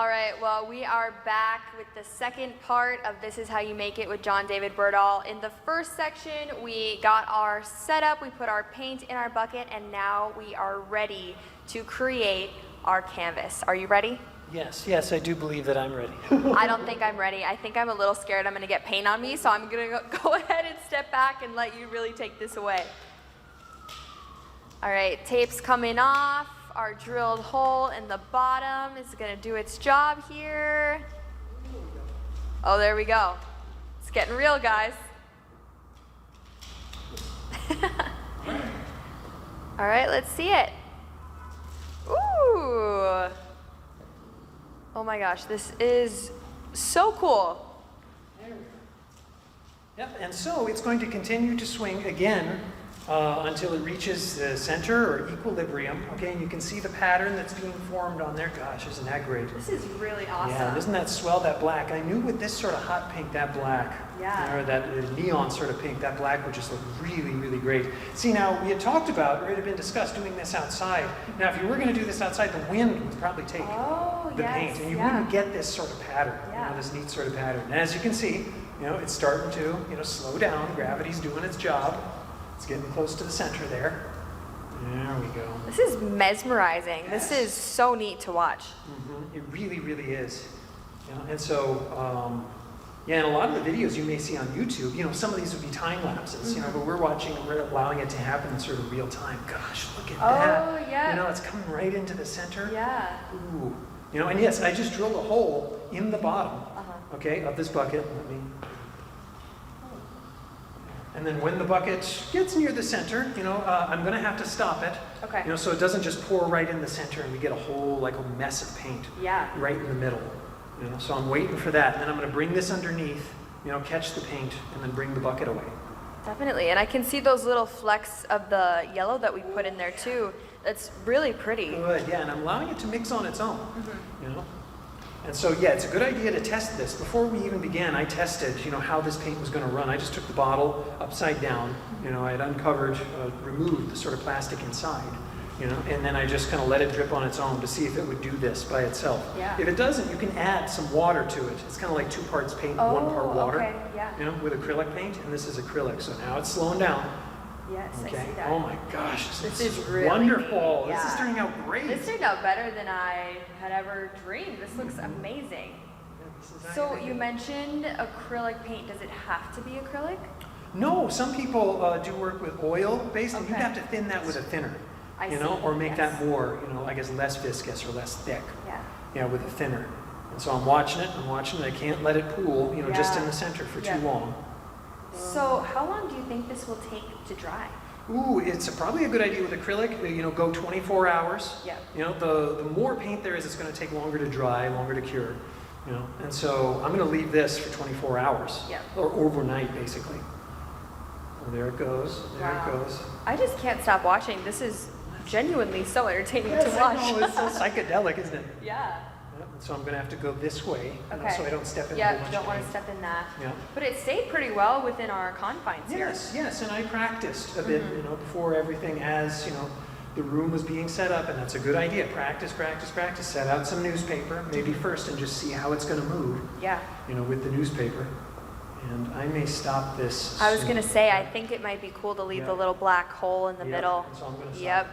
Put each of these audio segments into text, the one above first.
All right, well, we are back with the second part of This Is How You Make It with John David Berdahl. In the first section, we got our setup, we put our paint in our bucket, and now we are ready to create our canvas. Are you ready? Yes, I do believe that I'm ready. I don't think I'm ready. I think I'm a little scared I'm gonna get paint on me, so I'm gonna go ahead and step back and let you really take this away. All right, tape's coming off. Our drilled hole in the bottom is gonna do its job here. Oh, there we go. It's getting real, guys. All right, let's see it. Ooh. Oh my gosh, this is so cool. There we go. Yep, and so it's going to continue to swing again until it reaches the center or equilibrium. Okay, and you can see the pattern that's being formed on there. Gosh, isn't that great? This is really awesome. Yeah, doesn't that swell, that black? I knew with this sort of hot pink, that black, or that neon sort of pink, that black would just look really, really great. See, now we had talked about, or it had been discussed, doing this outside. Now, if you were going to do this outside, the wind would probably take the paint, and you wouldn't get this sort of pattern, this neat sort of pattern. And as you can see, it's starting to, slow down. Gravity's doing its job. It's getting close to the center there. There we go. This is mesmerizing. Yes. This is so neat to watch. Mm-hmm. It really, really is. And so, and a lot of the videos you may see on YouTube, some of these would be time lapses, but we're watching and we're allowing it to happen in sort of real time. Gosh, look at that. Oh, yeah. It's coming right into the center. Yeah. Ooh. And yes, I just drilled a hole in the bottom, okay, of this bucket. And then when the bucket gets near the center, I'm going to have to stop it. Okay. So it doesn't just pour right in the center and we get a whole, like a mess of paint right in the middle. So I'm waiting for that. And then I'm going to bring this underneath, catch the paint, and then bring the bucket away. Definitely. And I can see those little flecks of the yellow that we put in there too. That's really pretty. Good, yeah. And I'm allowing it to mix on its own, And so, it's a good idea to test this. Before we even began, I tested, how this paint was going to run. I just took the bottle upside down. I had uncovered, removed the sort of plastic inside, and then I just kind of let it drip on its own to see if it would do this by itself. Yeah. If it doesn't, you can add some water to it. It's kind of like 2 parts paint, 1 part water. Okay. Yeah. With acrylic paint, and this is acrylic. So now it's slowing down. Yes, Okay. I see that. Oh my gosh, this is really wonderful. neat. This is turning out great. This turned out better than I had ever dreamed. This looks amazing. So you mentioned acrylic paint. Does it have to be acrylic? No, some people do work with oil-based, and you'd have to thin that with a thinner, or make that more, I guess less viscous or less thick, with a thinner. And so I'm watching it. I can't let it pool, just in the center for too long. So how long do you think this will take to dry? Ooh, it's probably a good idea with acrylic, go 24 hours. Yeah. The more paint there is, it's going to take longer to dry, longer to cure. And so I'm going to leave this for 24 hours, or overnight, basically. Oh, there it goes. There it goes. I just can't stop watching. This is genuinely so entertaining to watch. I know, it's so psychedelic, isn't it? Yeah. And so I'm going to have to go this way, so I don't step in. Yeah, you don't want to step in that. Yeah. But it stayed pretty well within our confines here. Yes, and I practiced a bit, before everything, as the room was being set up, and that's a good idea. Practice. Set out some newspaper, maybe first, and just see how it's going to move. Yeah. With the newspaper. And I may stop this. I was going to say, I think it might be cool to leave the little black hole in the middle. So I'm going to stop.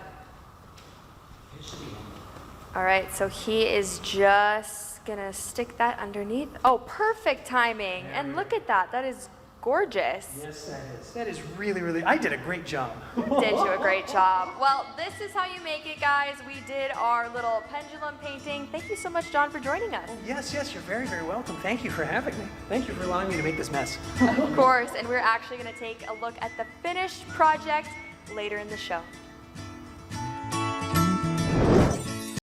All right, so he is just going to stick that underneath. Oh, perfect timing. And look at that. That is gorgeous. Yes, that is. That is really, really, I did a great job. You did do a great job. Well, this is how you make it, guys. We did our little pendulum painting. Thank you so much, John, for joining us. Oh, yes, you're very, very welcome. Thank you for having me. Thank you for allowing me to make this mess. Of course, and we're actually going to take a look at the finished project later in the show.